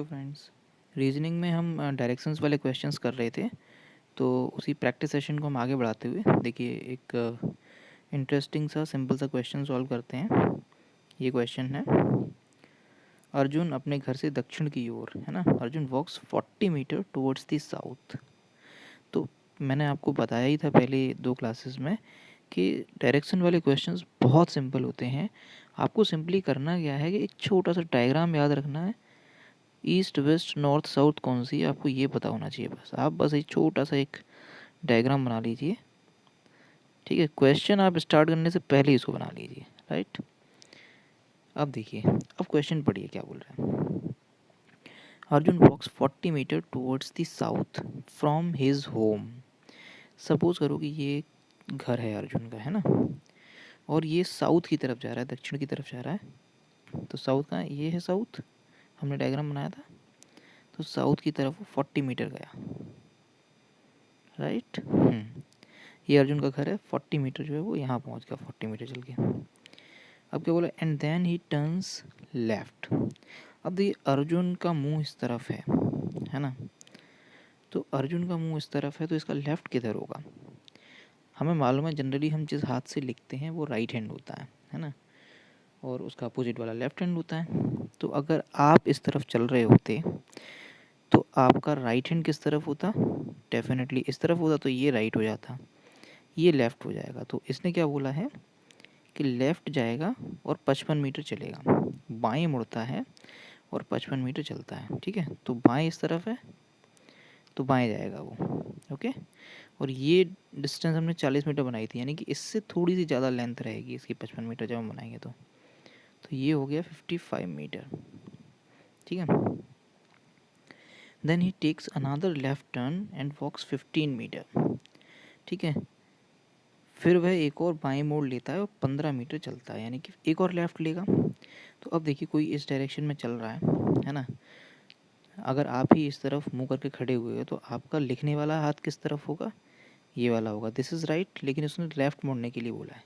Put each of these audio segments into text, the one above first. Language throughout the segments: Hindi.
Hello friends. रीजनिंग में हम डायरेक्शंस वाले क्वेश्चंस कर रहे थे, तो उसी प्रैक्टिस सेशन को हम आगे बढ़ाते हुए देखिए एक इंटरेस्टिंग सा सिंपल सा क्वेश्चन सॉल्व करते हैं। ये क्वेश्चन है, अर्जुन अपने घर से दक्षिण की ओर, है ना, Arjun walks 40 metre towards the south. तो मैंने आपको बताया ही था पहले 2 क्लासेस में कि डायरेक्शन वाले क्वेश्चंस बहुत सिंपल होते हैं। आपको सिंपली करना क्या है कि एक छोटा सा डायग्राम याद रखना है। ईस्ट वेस्ट नॉर्थ साउथ कौन सी है आपको ये पता होना चाहिए। आप बस एक छोटा सा एक डायग्राम बना लीजिए, ठीक है। क्वेश्चन आप स्टार्ट करने से पहले ही इसको बना लीजिए, राइट। अब देखिए, अब क्वेश्चन पढ़िए क्या बोल रहा है। Arjun walks 40 metre towards the south from his home. Suppose करो कि ये घर है अर्जुन का, है ना, और ये साउथ की तरफ जा रहा है, दक्षिण की तरफ जा रहा है। तो साउथ का ये है, साउथ हमने डायग्राम बनाया था। तो साउथ की तरफ वो 40 मीटर गया, राइट। ये अर्जुन का घर है, 40 मीटर जो है वो यहाँ पहुँच गया, 40 मीटर चल के। अब क्या बोला, and then he turns left. अब ये अर्जुन का मुंह इस तरफ है ना। तो अर्जुन का मुंह इस तरफ है, तो इसका लेफ्ट किधर होगा। हमें मालूम है जनरली हम जिस हाथ से लिखते हैं वो राइट हैंड होता है ना, और उसका अपोजिट वाला लेफ्ट हैंड होता है। तो अगर आप इस तरफ चल रहे होते तो आपका राइट हैंड किस तरफ होता, डेफिनेटली इस तरफ होता। तो ये राइट हो जाता, ये लेफ़्ट हो जाएगा। तो इसने क्या बोला है कि लेफ़्ट जाएगा और 55 मीटर चलेगा, बाएं मुड़ता है और 55 मीटर चलता है, ठीक है। तो बाएं इस तरफ है, तो बाएं जाएगा वो, ओके। और ये डिस्टेंस हमने 40 मीटर बनाई थी, यानी कि इससे थोड़ी सी ज़्यादा लेंथ रहेगी इसकी 55 मीटर जब हम बनाएंगे तो ये हो गया 55 मीटर, ठीक है। Then he takes another left turn and walks 15 metre, ठीक है। फिर वह एक और बाएं मोड़ लेता है और 15 मीटर चलता है, यानी कि एक और लेफ़्ट लेगा। तो अब देखिए, कोई इस डायरेक्शन में चल रहा है ना। अगर आप ही इस तरफ मुंह करके खड़े हुए हो तो आपका लिखने वाला हाथ किस तरफ होगा, ये वाला होगा, दिस इज़ राइट। लेकिन उसने लेफ़्ट मोड़ने के लिए बोला है,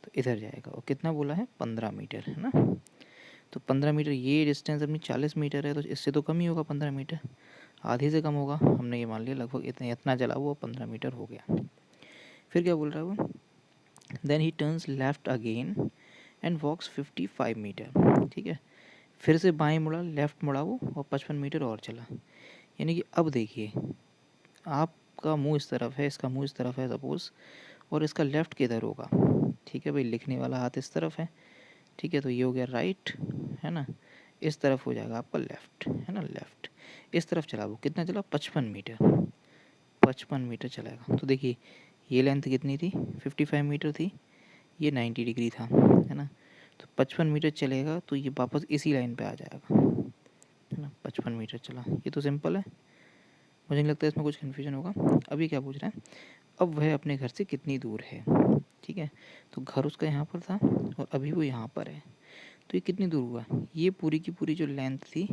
तो इधर जाएगा। और कितना बोला है, 15 मीटर, है ना। तो 15 मीटर, ये डिस्टेंस अपनी 40 मीटर है, तो इससे तो कम ही होगा 15 मीटर, आधे से कम होगा। हमने ये मान लिया लगभग इतना चला वो 15 मीटर हो गया। फिर क्या बोल रहा है वो, then he turns left again and walks 55 metre, ठीक है। फिर से बाएं मुड़ा, लेफ़्ट मुड़ा वो, और 55 मीटर और चला। यानी कि अब देखिए, आपका मुंह इस तरफ है, इसका मुंह इस तरफ है सपोज़, और इसका लेफ़्ट किधर होगा, ठीक है भाई। लिखने वाला हाथ इस तरफ है, ठीक है। तो ये हो गया राइट, है ना। इस तरफ हो जाएगा आपका लेफ़्ट, है ना, लेफ़्ट। इस तरफ चला वो, कितना चला, 55 मीटर, 55 मीटर चलेगा। तो देखिए, ये लेंथ कितनी थी, 55 मीटर थी, ये 90 डिग्री था, है ना। तो 55 मीटर चलेगा तो ये वापस इसी लाइन पे आ जाएगा, है ना। 55 मीटर चला, ये तो सिंपल है, मुझे नहीं लगता इसमें कुछ कन्फ्यूजन होगा। अभी क्या पूछ रहा है, अब वह अपने घर से कितनी दूर है, ठीक है। तो घर उसका यहाँ पर था और अभी वो यहाँ पर है, तो ये कितनी दूर हुआ, ये पूरी की पूरी जो लेंथ थी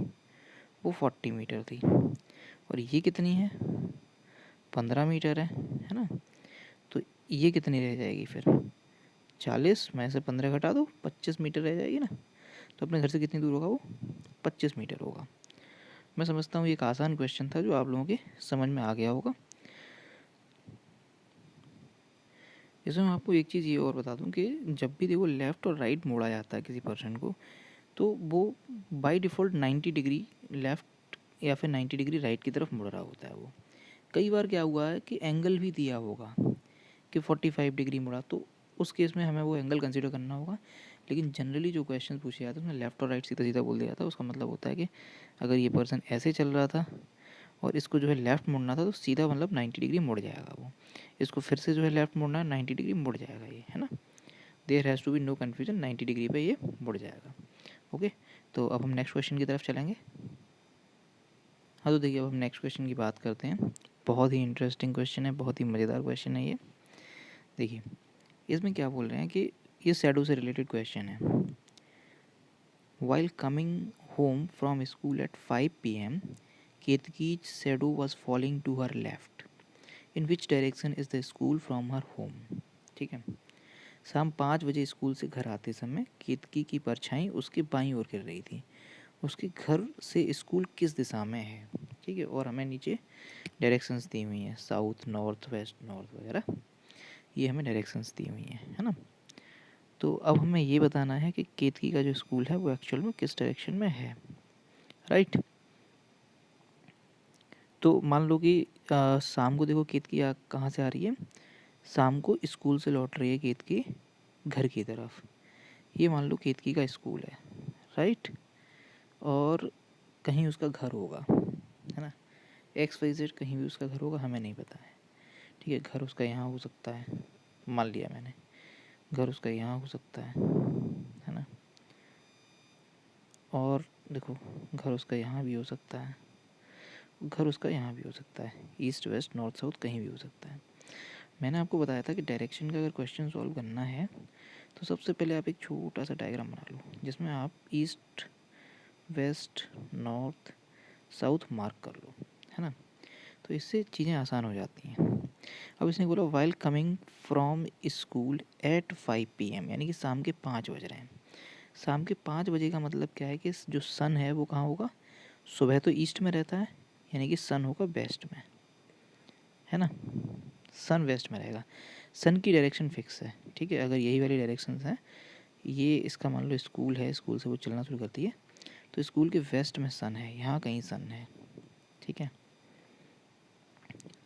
वो 40 मीटर थी, और ये कितनी है, 15 मीटर है ना। तो ये कितनी रह जाएगी फिर, 40 में से 15 घटा दो, 25 मीटर रह जाएगी ना। तो अपने घर से कितनी दूर होगा वो, 25 मीटर होगा। मैं समझता हूँ ये एक आसान क्वेश्चन था जो आप लोगों के समझ में आ गया होगा। इसमें मैं आपको एक चीज़ ये और बता दूं कि जब भी देखो लेफ़्ट और राइट मोड़ा जाता है किसी पर्सन को, तो वो बाय डिफ़ॉल्ट 90 डिग्री लेफ़्ट या फिर 90 डिग्री राइट की तरफ मुड़ रहा होता है वो। कई बार क्या हुआ है कि एंगल भी दिया होगा कि 45 डिग्री मुड़ा, तो उस केस में हमें वो एंगल कंसीडर करना होगा। लेकिन जनरली जो क्वेश्चन पूछे जाते हैं उसमें लेफ़्ट और राइट सीधा सीधा बोल दिया जाता है। उसका मतलब होता है कि अगर ये पर्सन ऐसे चल रहा था और इसको जो है लेफ़्ट मुड़ना था, तो सीधा मतलब 90 डिग्री मुड़ जाएगा वो। इसको फिर से जो है लेफ़्ट मुड़ना है, 90 डिग्री मुड़ जाएगा ये, है ना। There has to be no confusion, 90 degree पे ये मुड़ जाएगा, ओके। तो अब हम नेक्स्ट क्वेश्चन की तरफ चलेंगे। हाँ, तो देखिए, अब हम नेक्स्ट क्वेश्चन की बात करते हैं। बहुत ही इंटरेस्टिंग क्वेश्चन है, बहुत ही मज़ेदार क्वेश्चन है ये। देखिए, इसमें क्या बोल रहे हैं कि ये शैडो से रिलेटेड क्वेश्चन है। While coming home from school eight 5 PM, केतकी's shadow was falling to her left. In which direction is the school from her home? ठीक है। शाम 5 बजे स्कूल से घर आते समय केतकी की परछाई उसके बाईं ओर गिर रही थी। उसके घर से स्कूल किस दिशा में है, ठीक है। और हमें नीचे डायरेक्शंस दी हुई हैं, साउथ, नॉर्थ, वेस्ट, नॉर्थ वगैरह, ये हमें डायरेक्शंस दी हुई हैं, है ना। तो अब हमें ये बताना है कि केतकी का जो स्कूल है वो एक्चुअल में किस डायरेक्शन में है, राइट। तो मान लो कि शाम को देखो केतकी कहाँ से आ रही है, शाम को स्कूल से लौट रही है केतकी घर की तरफ। ये मान लो केतकी का स्कूल है, राइट। और कहीं उसका घर होगा, है ना, XYZ कहीं भी उसका घर होगा, हमें नहीं पता है, ठीक है। घर उसका यहाँ हो सकता है, मान लिया मैंने, घर उसका यहाँ हो सकता है ना। और देखो घर उसका यहाँ भी हो सकता है, घर उसका यहाँ भी हो सकता है, ईस्ट, वेस्ट, नॉर्थ, साउथ कहीं भी हो सकता है। मैंने आपको बताया था कि डायरेक्शन का अगर क्वेश्चन सॉल्व करना है तो सबसे पहले आप एक छोटा सा डायग्राम बना लो जिसमें आप east, west, north, south mark कर लो, है ना। तो इससे चीज़ें आसान हो जाती हैं। अब इसने बोला while coming from school eight 5 PM, यानी कि शाम के 5 बज रहे हैं। शाम के 5 बजे का मतलब क्या है कि जो सन है वो कहाँ होगा, सुबह तो ईस्ट में रहता है, यानी कि सन होगा वेस्ट में, है ना। सन वेस्ट में रहेगा, सन की डायरेक्शन फिक्स है, ठीक है। अगर यही वाली डायरेक्शन है, ये इसका मान लो स्कूल है, स्कूल से वो चलना शुरू करती है, तो स्कूल के वेस्ट में सन है, यहाँ कहीं सन है, ठीक है,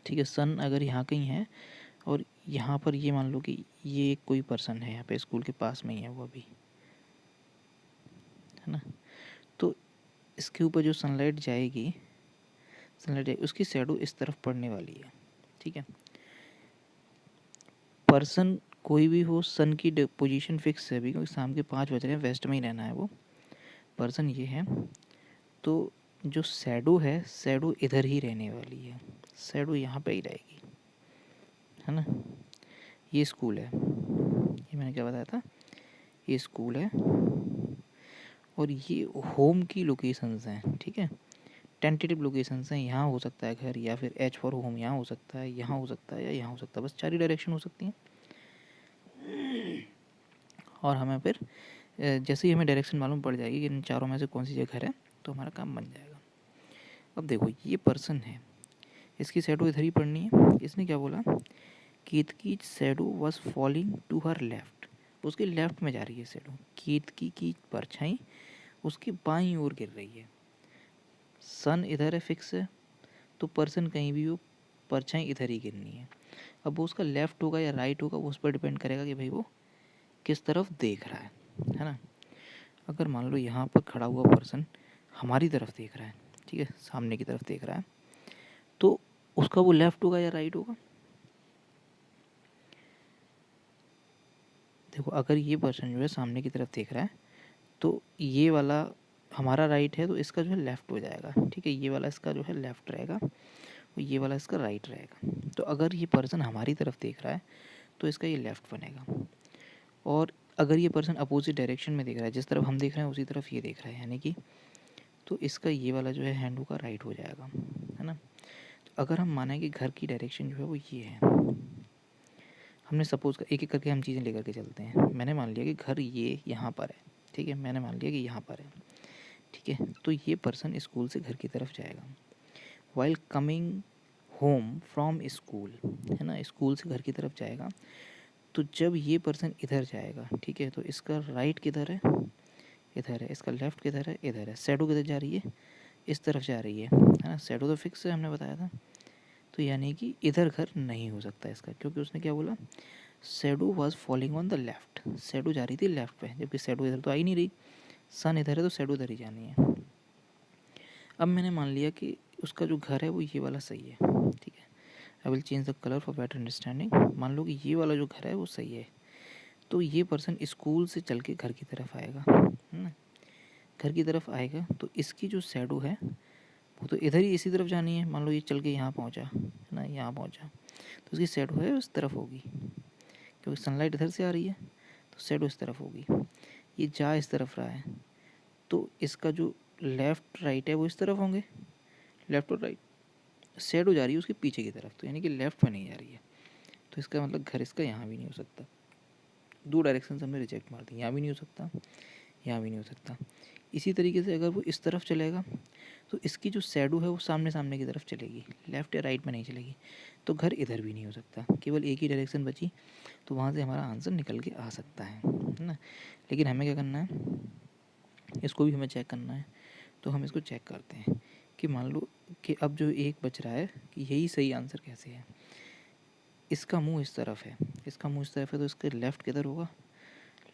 ठीक है। सन अगर यहाँ कहीं है और यहाँ पर ये मान लो कि ये कोई पर्सन है यहाँ पे स्कूल के पास में ही है वो अभी, है ना। तो इसके ऊपर जो सनलाइट जाएगी, उसकी शैडो इस तरफ पड़ने वाली है, ठीक है। पर्सन कोई भी हो, सन की पोजीशन फिक्स है अभी, क्योंकि शाम के 5 बज रहे हैं, वेस्ट में ही रहना है वो पर्सन, ये है। तो जो शैडो है, शैडो इधर ही रहने वाली है, शैडो यहाँ पे ही रहेगी, है ना। ये स्कूल है, ये मैंने क्या बताया था, ये स्कूल है और ये होम की लोकेशंस हैं, ठीक है। टेंटेटिव लोकेशंस हैं, यहाँ हो सकता है घर, या फिर H फॉर होम यहाँ हो सकता है, यहाँ हो सकता है, या यहाँ हो सकता है, बस 4 ही डायरेक्शन हो सकती हैं। और हमें फिर जैसे ही हमें डायरेक्शन मालूम पड़ जाएगी कि इन चारों में से कौन सी जगह है, तो हमारा काम बन जाएगा। अब देखो ये पर्सन है, इसकी शैडो इधर ही पड़नी है। इसने क्या बोला, Ketaki shadow was falling to her left, उसके लेफ्ट में जा रही है शैडो, केतकी की परछाई उसकी बाईं ओर गिर रही है। सन इधर है फिक्स है, तो पर्सन कहीं भी हो, परछाई इधर ही गिरनी है। अब वो उसका लेफ्ट होगा या राइट होगा, वो उस पर डिपेंड करेगा कि भाई वो किस तरफ देख रहा है ना। अगर मान लो यहाँ पर खड़ा हुआ पर्सन हमारी तरफ देख रहा है, ठीक है, सामने की तरफ देख रहा है, तो उसका वो लेफ्ट होगा या राइट होगा। देखो अगर ये पर्सन जो है सामने की तरफ देख रहा है, तो ये वाला हमारा राइट है, तो इसका जो है लेफ़्ट हो जाएगा, ठीक है। ये वाला इसका जो है लेफ़्ट रहेगा और ये वाला इसका राइट रहेगा। तो अगर ये पर्सन हमारी तरफ देख रहा है तो इसका ये लेफ़्ट बनेगा, और अगर ये पर्सन अपोजिट डायरेक्शन में देख रहा है, जिस तरफ हम देख रहे हैं उसी तरफ ये देख रहा है, यानी कि तो इसका ये वाला जो है हैंड का राइट हो जाएगा, है ना। तो अगर हम माने कि घर की डायरेक्शन जो है वो ये है, हमने सपोज कर एक एक करके हम चीज़ें लेकर के चलते हैं। मैंने मान लिया कि घर ये यहाँ पर है, ठीक है, मैंने मान लिया कि यहाँ पर है, ठीक है। तो ये पर्सन स्कूल से घर की तरफ जाएगा, while coming home from school, है ना, स्कूल से घर की तरफ जाएगा। तो जब ये पर्सन इधर जाएगा, ठीक है, तो इसका राइट किधर है, इधर है, इसका लेफ्ट किधर है, इधर है। शैडो किधर जा रही है, इस तरफ जा रही है ना। शैडो तो फिक्स है, हमने बताया था। तो यानी कि इधर घर नहीं हो सकता इसका, क्योंकि उसने क्या बोला, shadow was falling on the left, shadow जा रही थी लेफ्ट पे, जबकि शैडो इधर तो आ ही नहीं रही, सन इधर है तो शैडो इधर ही जानी है। अब मैंने मान लिया कि उसका जो घर है वो ये वाला सही है, ठीक है। I will change the colour for better understanding. मान लो कि ये वाला जो घर है वो सही है, तो ये पर्सन स्कूल से चल के घर की तरफ आएगा, है ना। घर की तरफ आएगा तो इसकी जो शैडो है वो तो इधर ही इसी तरफ जानी है। मान लो ये चल के यहाँ पहुँचा, है ना, यहाँ पहुँचा, तो उसकी शैडो है उस तरफ होगी, क्योंकि सनलाइट इधर से आ रही है, तो शैडो इस तरफ होगी। ये जा इस तरफ रहा है, तो इसका जो लेफ़्ट राइट है वो इस तरफ होंगे, लेफ़्ट और राइट। शैडो जा रही है उसके पीछे की तरफ, तो यानी कि लेफ़्ट में नहीं जा रही है, तो इसका मतलब घर इसका यहाँ भी नहीं हो सकता। 2 डायरेक्शन हमने रिजेक्ट मार दी, यहाँ भी नहीं हो सकता, यहाँ भी नहीं हो सकता। इसी तरीके से अगर वो इस तरफ चलेगा तो इसकी जो शैडो है वो सामने सामने की तरफ चलेगी, लेफ़्ट या राइट में नहीं चलेगी। तो घर इधर भी नहीं हो सकता, केवल एक ही डायरेक्शन बची, तो वहाँ से हमारा आंसर निकल के आ सकता है ना। लेकिन हमें क्या करना है, इसको भी हमें चेक करना है। तो हम इसको चेक करते हैं कि मान लो कि अब जो एक बच रहा है कि यही सही आंसर कैसे है। इसका मुंह इस तरफ है, इसका मुंह इस तरफ है, तो इसके लेफ़्ट किधर होगा,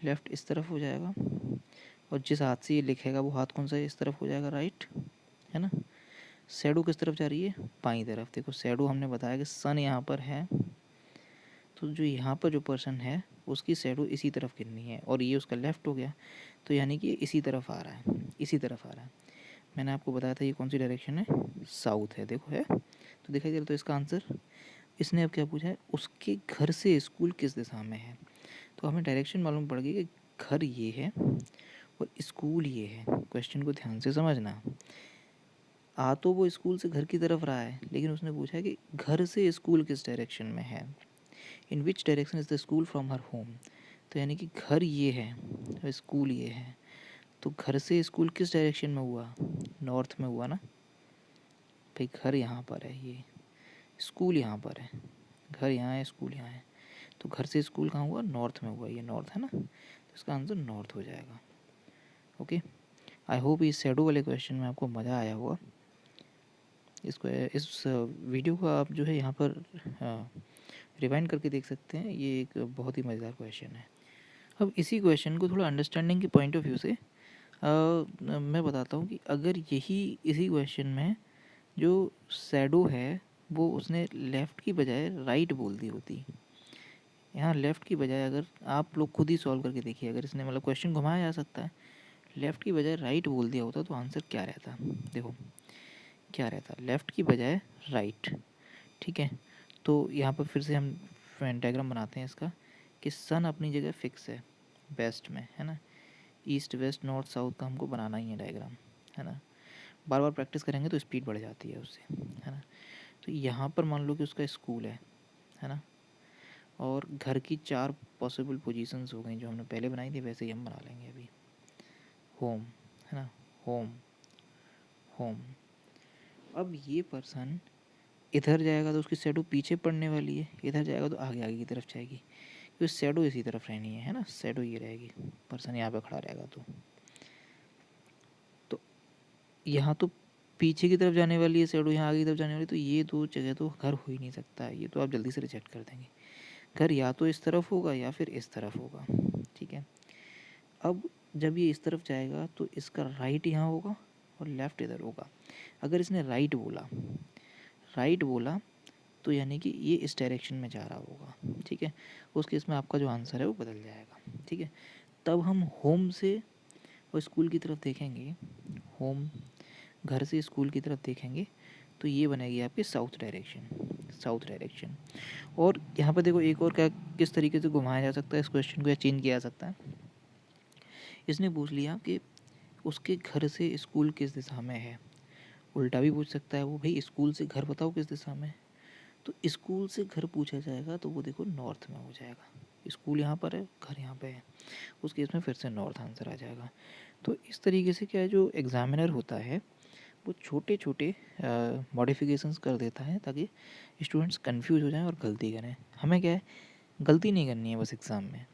लेफ़्ट इस तरफ हो जाएगा। और जिस हाथ से ये लिखेगा वो हाथ कौन सा है, इस तरफ हो जाएगा, राइट, है ना। शैडो किस तरफ जा रही है, बाईं तरफ। देखो शैडो हमने बताया कि सन यहाँ पर है, तो जो यहाँ पर जो पर्सन है उसकी शैडो इसी तरफ गिरनी है, और ये उसका लेफ़्ट हो गया, तो यानी कि इसी तरफ आ रहा है, इसी तरफ आ रहा है। मैंने आपको बताया था ये कौन सी डायरेक्शन है, साउथ है, देखो है, तो दिखाई दे रहा। तो इसका आंसर, इसने अब क्या पूछा है, उसके घर से स्कूल किस दिशा में है। तो हमें डायरेक्शन मालूम पड़ गई कि घर ये है और स्कूल ये है। क्वेश्चन को ध्यान से समझना, आ तो वो स्कूल से घर की तरफ रहा है, लेकिन उसने पूछा है कि घर से स्कूल किस डायरेक्शन में है, in which direction is the school from her home. तो यानी कि घर ये है और स्कूल ये है, तो घर से स्कूल किस डायरेक्शन में हुआ, नॉर्थ में हुआ ना भाई। घर यहाँ पर है, ये स्कूल यहाँ पर है, घर यहाँ है, स्कूल यहाँ है, तो घर से स्कूल कहाँ हुआ, नॉर्थ में हुआ, ये नॉर्थ है ना, तो इसका आंसर नॉर्थ हो जाएगा। ओके, आई होप इस शैडो वाले क्वेश्चन में आपको मज़ा आया होगा। इसको, इस वीडियो को आप जो है यहाँ पर रिवाइंड करके देख सकते हैं, ये एक बहुत ही मज़ेदार क्वेश्चन है। अब इसी क्वेश्चन को थोड़ा अंडरस्टैंडिंग के पॉइंट ऑफ व्यू से मैं बताता हूँ कि अगर यही इसी क्वेश्चन में जो शैडो है वो उसने लेफ़्ट की बजाय राइट बोल दी होती, यहाँ लेफ़्ट की बजाय, अगर आप लोग खुद ही सॉल्व करके देखिए, अगर इसने मतलब क्वेश्चन घुमाया जा सकता है, लेफ़्ट की बजाय राइट बोल दिया होता तो आंसर क्या रहता, देखो क्या रहता, लेफ़्ट की बजाय राइट, ठीक है। तो यहाँ पर फिर से हम डायग्राम बनाते हैं इसका, कि सन अपनी जगह फिक्स है वेस्ट में, है ना। ईस्ट वेस्ट नॉर्थ साउथ का हमको बनाना ही है डायग्राम, है ना। बार बार प्रैक्टिस करेंगे तो स्पीड बढ़ जाती है उससे, है ना। तो यहाँ पर मान लो कि उसका स्कूल है ना, और घर की 4 पॉसिबल पोजीशंस हो गई जो हमने पहले बनाई थी, वैसे ही हम बना लेंगे अभी। होम, है ना, होम, होम। अब ये पर्सन इधर जाएगा तो उसकी शैडो पीछे पड़ने वाली है, इधर जाएगा तो आगे आगे की तरफ जाएगी, क्योंकि शैडो इसी तरफ रहनी है ना, शैडो ये रहेगी, पर्सन यहाँ पे खड़ा रहेगा। तो यहाँ तो पीछे की तरफ जाने वाली है शैडो, यहाँ आगे की तरफ जाने वाली, तो ये दो जगह तो घर हो ही नहीं सकता है, ये तो आप जल्दी से रिजेक्ट कर देंगे। घर या तो इस तरफ होगा या फिर इस तरफ होगा, ठीक है। अब जब ये इस तरफ जाएगा तो इसका राइट यहाँ होगा और लेफ़्ट इधर होगा। अगर इसने राइट बोला तो यानी कि ये इस डायरेक्शन में जा रहा होगा, ठीक है। उस केस में आपका जो आंसर है वो बदल जाएगा, ठीक है। तब हम होम से और स्कूल की तरफ देखेंगे, होम घर से स्कूल की तरफ देखेंगे, तो ये बनेगी आपकी साउथ डायरेक्शन। और यहाँ पर देखो एक और क्या, किस तरीके से घुमाया जा सकता है इस क्वेश्चन को या चेंज किया जा सकता है। इसने पूछ लिया कि उसके घर से स्कूल किस दिशा में है, उल्टा भी पूछ सकता है वो, भाई स्कूल से घर बताओ किस दिशा में। तो स्कूल से घर पूछा जाएगा तो वो देखो नॉर्थ में हो जाएगा, स्कूल यहाँ पर है, घर यहाँ पे है, उस केस में फिर से नॉर्थ आंसर आ जाएगा। तो इस तरीके से क्या है, जो एग्ज़ामिनर होता है वो छोटे छोटे मॉडिफिकेशंस कर देता है ताकि स्टूडेंट्स कंफ्यूज हो जाएं और गलती करें। हमें क्या है, गलती नहीं करनी है बस एग्ज़ाम में।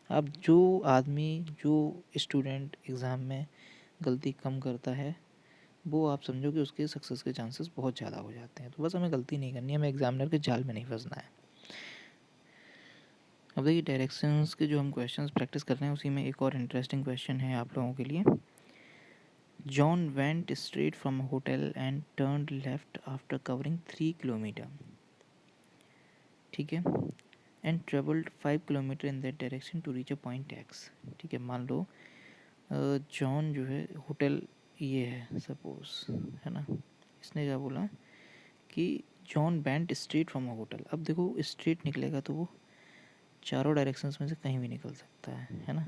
अब जो स्टूडेंट एग्ज़ाम में गलती कम करता है वो आप समझो कि उसके सक्सेस के चांसेस बहुत ज़्यादा हो जाते हैं। तो बस हमें गलती नहीं करनी है, हमें एग्जामिनर के जाल में नहीं फंसना है। अब देखिए डायरेक्शंस के जो हम क्वेश्चंस प्रैक्टिस कर रहे हैं उसी में एक और इंटरेस्टिंग क्वेश्चन है आप लोगों के लिए। John went straight from a hotel and turned left after covering 3 kilometre, ठीक है, and travelled 5 kilometre in that direction to reach a point X. ठीक है, मान लो जॉन जो है होटल ये है सपोज, है ना। इसने क्या बोला कि John went straight from a hotel. अब देखो स्ट्रेट निकलेगा तो वो चारों डायरेक्शंस में से कहीं भी निकल सकता है ना।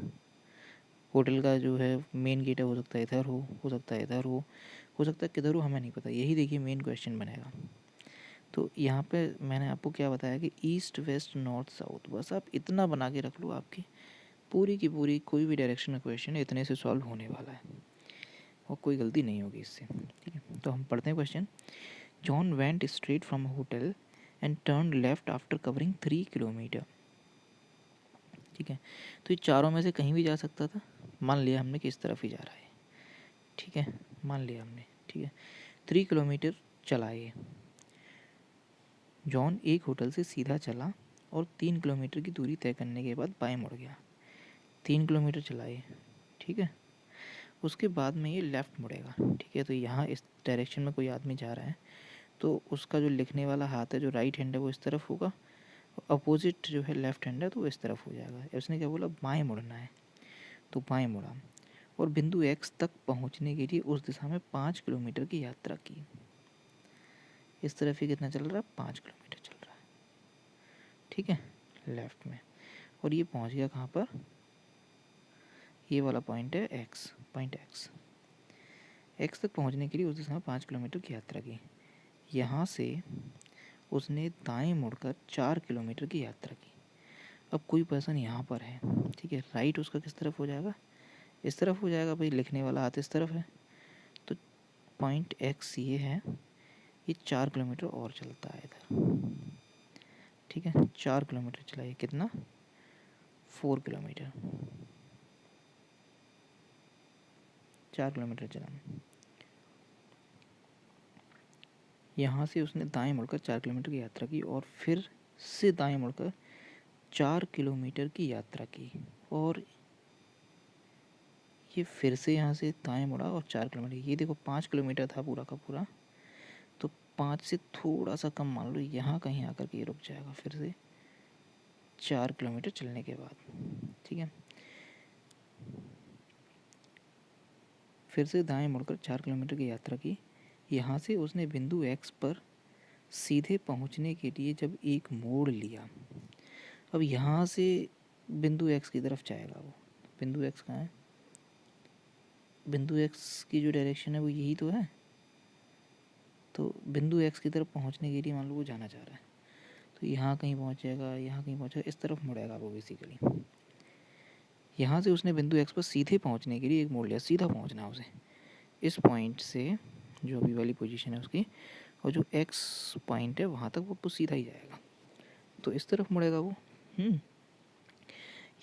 होटल का जो है मेन गेट है, हो सकता है इधर हो सकता है इधर हो सकता है किधर हो, हमें नहीं पता। यही देखिए मेन क्वेश्चन बनेगा। तो यहाँ पे मैंने आपको क्या बताया कि ईस्ट वेस्ट नॉर्थ साउथ, बस आप इतना बना के रख लो, आपकी पूरी की पूरी कोई भी डायरेक्शन का क्वेश्चन है इतने से सॉल्व होने वाला है और कोई गलती नहीं होगी इससे। ठीक है, तो हम पढ़ते हैं question. John went straight from hotel and turn left after covering 3 kilometre. ठीक है, तो ये चारों में से कहीं भी जा सकता था, मान लिया हमने कि इस तरफ ही जा रहा है। ठीक है, मान लिया हमने। ठीक है, 3 किलोमीटर चला ये। जॉन एक होटल से सीधा चला और 3 किलोमीटर की दूरी तय करने के बाद बाएं मुड़ गया। 3 किलोमीटर चला ये। ठीक है, उसके बाद में ये लेफ़्ट मुड़ेगा। ठीक है, तो यहाँ इस डायरेक्शन में कोई आदमी जा रहा है तो उसका जो लिखने वाला हाथ है, जो राइट हैंड है, वो इस तरफ होगा, अपोजिट जो है लेफ़्ट हैंड है तो वो इस तरफ हो जाएगा। उसने क्या बोला, बाएं मुड़ना है, तो बाएं मुड़ा और बिंदु एक्स तक पहुँचने के लिए उस दिशा में 5 किलोमीटर की यात्रा की। इस तरफ ही कितना चल रहा है, 5 किलोमीटर चल रहा है। ठीक है, लेफ़्ट में, और ये पहुँच गया कहाँ पर, ये वाला पॉइंट है एक्स, पॉइंट एक्स। एक्स तक पहुँचने के लिए उस दिशा में 5 किलोमीटर की यात्रा की। यहाँ से उसने दाएं मुड़कर 4 किलोमीटर की यात्रा की। अब कोई पर्सन यहाँ पर है। ठीक है, राइट उसका किस तरफ हो जाएगा, इस तरफ हो जाएगा भाई, लिखने वाला हाथ इस तरफ है, तो पॉइंट एक्स ये है, ये 4 किलोमीटर और चलता है इधर। ठीक है, 4 किलोमीटर चला, ये कितना, 4 किलोमीटर, 4 किलोमीटर चला। यहाँ से उसने दाएं मुड़कर 4 किलोमीटर की यात्रा की और फिर से दाएं मुड़कर 4 किलोमीटर की यात्रा की, और ये फिर से यहाँ से दाएं मुड़ा और 4 किलोमीटर। ये देखो 5 किलोमीटर था पूरा का पूरा, तो 5 से थोड़ा सा कम मान लो, यहाँ कहीं आकर के ये रुक जाएगा फिर से 4 किलोमीटर चलने के बाद। ठीक है, फिर से दाएं मुड़कर 4 किलोमीटर की यात्रा की। यहाँ से उसने बिंदु एक्स पर सीधे पहुँचने के लिए जब एक मोड़ लिया, अब यहाँ से बिंदु एक्स की तरफ जाएगा वो। बिंदु एक्स कहाँ है, बिंदु एक्स की जो डायरेक्शन है वो यही तो है, तो बिंदु एक्स की तरफ पहुँचने के लिए मान लो वो जाना चाह रहा है, तो यहाँ कहीं पहुँच जाएगा, यहाँ कहीं पहुँचेगा, इस तरफ मुड़ेगा वो बेसिकली। यहाँ से उसने बिंदु एक्स पर सीधे पहुँचने के लिए एक मोड़ लिया, सीधा पहुँचना है उसे इस पॉइंट से, जो अभी वाली पोजीशन है उसकी, और जो एक्स पॉइंट है वहाँ तक वो सीधा ही जाएगा, तो इस तरफ मुड़ेगा वो।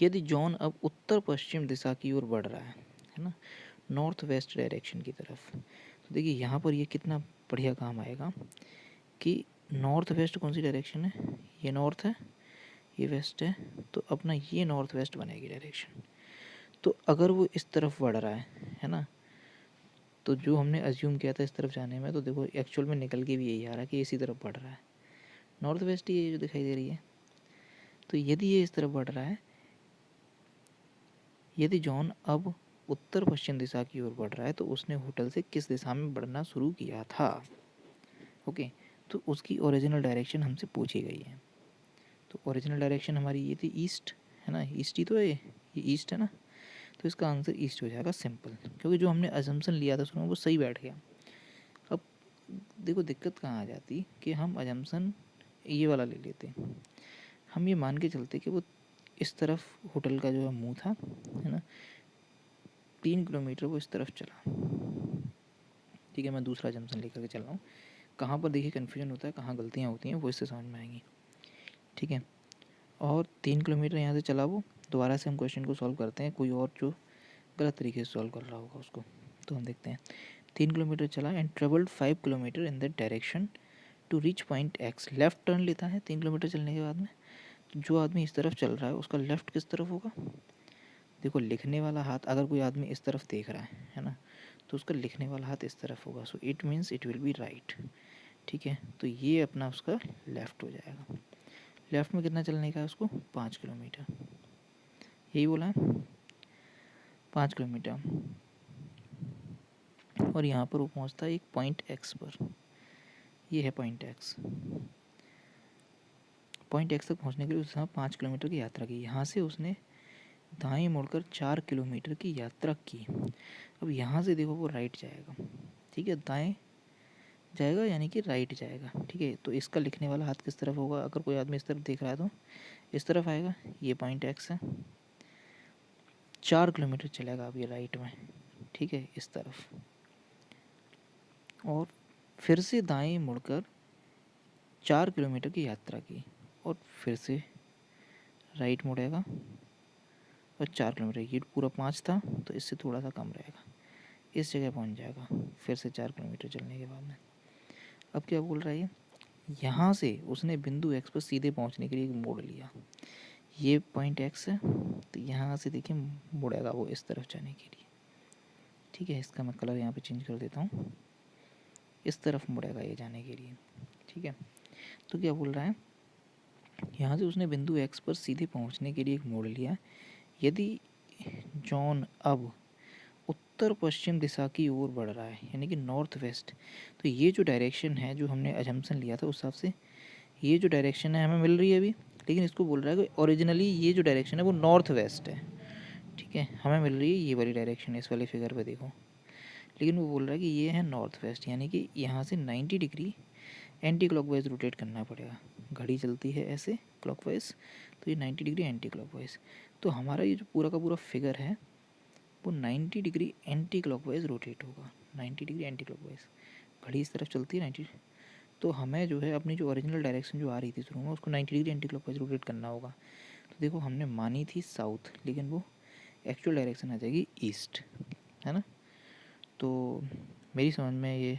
यदि जॉन अब उत्तर पश्चिम दिशा की ओर बढ़ रहा है ना, नॉर्थ वेस्ट डायरेक्शन की तरफ, तो देखिए यहाँ पर ये कितना बढ़िया काम आएगा कि नॉर्थ वेस्ट कौन सी डायरेक्शन है, ये नॉर्थ है, ये वेस्ट है, तो अपना ये नॉर्थ वेस्ट बनेगी डायरेक्शन। तो अगर वो इस तरफ बढ़ रहा है ना, तो जो हमने अज्यूम किया था इस तरफ जाने में, तो देखो एक्चुअल में निकल के भी यही आ रहा है कि इसी तरफ बढ़ रहा है, नॉर्थ वेस्ट ही ये जो दिखाई दे रही है। तो यदि ये इस तरफ बढ़ रहा है, यदि जॉन अब उत्तर पश्चिम दिशा की ओर बढ़ रहा है, तो उसने होटल से किस दिशा में बढ़ना शुरू किया था। ओके, तो उसकी ओरिजिनल डायरेक्शन हमसे पूछी गई है। तो ओरिजिनल डायरेक्शन हमारी ये थी ईस्ट, है ना, ईस्ट ही तो है, ये ईस्ट है ना, तो इसका आंसर ईस्ट हो जाएगा, सिंपल, क्योंकि जो हमने अजम्पशन लिया था सुनो वो सही बैठ गया। अब देखो दिक्कत कहाँ आ जाती कि हम अजम्पशन ये वाला ले लेते, हम ये मान के चलते कि वो इस तरफ होटल का जो है मुँह था, है ना, 3 किलोमीटर वो इस तरफ चला। ठीक है, मैं दूसरा जंक्शन लेकर के चल रहा हूँ। कहाँ पर देखिए कन्फ्यूजन होता है, कहाँ गलतियाँ होती हैं, वो इससे समझ में आएंगी। ठीक है, और 3 किलोमीटर यहाँ से चला वो। दोबारा से हम क्वेश्चन को सॉल्व करते हैं, कोई और जो गलत तरीके से सॉल्व कर रहा होगा उसको, तो हम देखते हैं। 3 किलोमीटर चला and travelled 5 kilometre in that direction to reach point X. Left turn लेता है 3 किलोमीटर चलने के बाद में। तो जो आदमी इस तरफ चल रहा है उसका लेफ़्ट किस तरफ होगा, देखो लिखने वाला हाथ, अगर कोई आदमी इस तरफ देख रहा है ना, तो उसका लिखने वाला हाथ इस तरफ होगा, so it means it will be right. ठीक है, तो ये अपना उसका लेफ़्ट हो जाएगा। लेफ़्ट में कितना चलने का है उसको, 5 किलोमीटर, यही बोला है, 5 किलोमीटर। और यहाँ पर वो पहुँचता है एक पॉइंट एक्स पर, ये है पॉइंट एक्स। पॉइंट एक्स तक पहुँचने के लिए उसने 5 किलोमीटर की यात्रा की। यहाँ से उसने दाएं मुड़कर 4 किलोमीटर की यात्रा की। अब यहाँ से देखो वो राइट जाएगा। ठीक है, दाएं जाएगा यानी कि राइट जाएगा। ठीक है, तो इसका लिखने वाला हाथ किस तरफ होगा, अगर कोई आदमी इस तरफ देख रहा है तो इस तरफ आएगा, ये पॉइंट एक्स है, 4 किलोमीटर चलेगा अब ये राइट में, ठीक है, इस तरफ, और फिर से दाएं मुड़कर 4 किलोमीटर की यात्रा की, और फिर से राइट मुड़ेगा और 4 किलोमीटर, ये पूरा 5 था तो इससे थोड़ा सा कम रहेगा, इस जगह पहुंच जाएगा फिर से 4 किलोमीटर चलने के बाद में। अब क्या बोल रहा है ये, यहाँ से उसने बिंदु एक्स पर सीधे पहुंचने के लिए एक मोड़ लिया, ये पॉइंट एक्स है, तो यहाँ से देखिए मुड़ेगा वो इस तरफ जाने के लिए, ठीक है। इसका मैं कलर यहाँ पे चेंज कर देता हूँ, इस तरफ मुड़ेगा ये जाने के लिए, ठीक है। तो क्या बोल रहा है, यहाँ से उसने बिंदु एक्स पर सीधे पहुँचने के लिए एक मोड़ लिया, यदि जॉन अब उत्तर पश्चिम दिशा की ओर बढ़ रहा है, यानी कि नॉर्थ वेस्ट, तो ये जो डायरेक्शन है जो हमने अजम्पशन लिया था उस हिसाब से ये जो डायरेक्शन है हमें मिल रही है अभी, लेकिन इसको बोल रहा है कि ओरिजिनली ये जो डायरेक्शन है वो नॉर्थ वेस्ट है, ठीक है, हमें मिल रही है ये वाली डायरेक्शन, इस वाले फिगर पे देखो, लेकिन वो बोल रहा है कि ये है नॉर्थ वेस्ट, यानी कि यहाँ से 90 डिग्री एंटी क्लॉकवाइज रोटेट करना पड़ेगा। घड़ी चलती है ऐसे क्लॉकवाइज, तो ये 90 डिग्री एंटी क्लॉकवाइज, तो हमारा ये जो पूरा का पूरा फिगर है वो 90 डिग्री एंटी क्लॉकवाइज रोटेट होगा, 90 डिग्री एंटी क्लॉकवाइज, घड़ी इस तरफ चलती है 90, तो हमें जो है अपनी जो ओरिजिनल डायरेक्शन जो आ रही थी शुरू में उसको 90 डिग्री एंटी क्लॉकवाइज रोटेट करना होगा। तो देखो हमने मानी थी साउथ, लेकिन वो एक्चुअल डायरेक्शन आ जाएगी ईस्ट, है ना। तो मेरी समझ में ये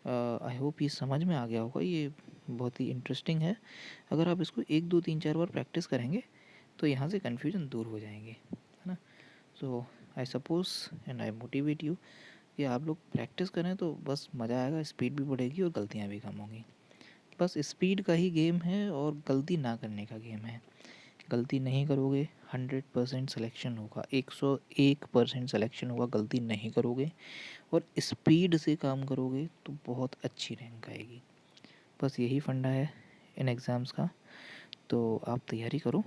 आई होप ये समझ में आ गया होगा, ये बहुत ही इंटरेस्टिंग है। अगर आप इसको 1 2 3 4 बार प्रैक्टिस करेंगे तो यहाँ से कन्फ्यूजन दूर हो जाएंगे, है ना। So I suppose and I motivate you कि आप लोग प्रैक्टिस करें तो बस मज़ा आएगा, स्पीड भी बढ़ेगी और गलतियाँ भी कम होंगी। बस स्पीड का ही गेम है और गलती ना करने का गेम है। गलती नहीं करोगे 100% सिलेक्शन होगा, 101% सिलेक्शन होगा, गलती नहीं करोगे और स्पीड से काम करोगे तो बहुत अच्छी रैंक आएगी। बस यही फंडा है इन एग्ज़ाम्स का, तो आप तैयारी करो।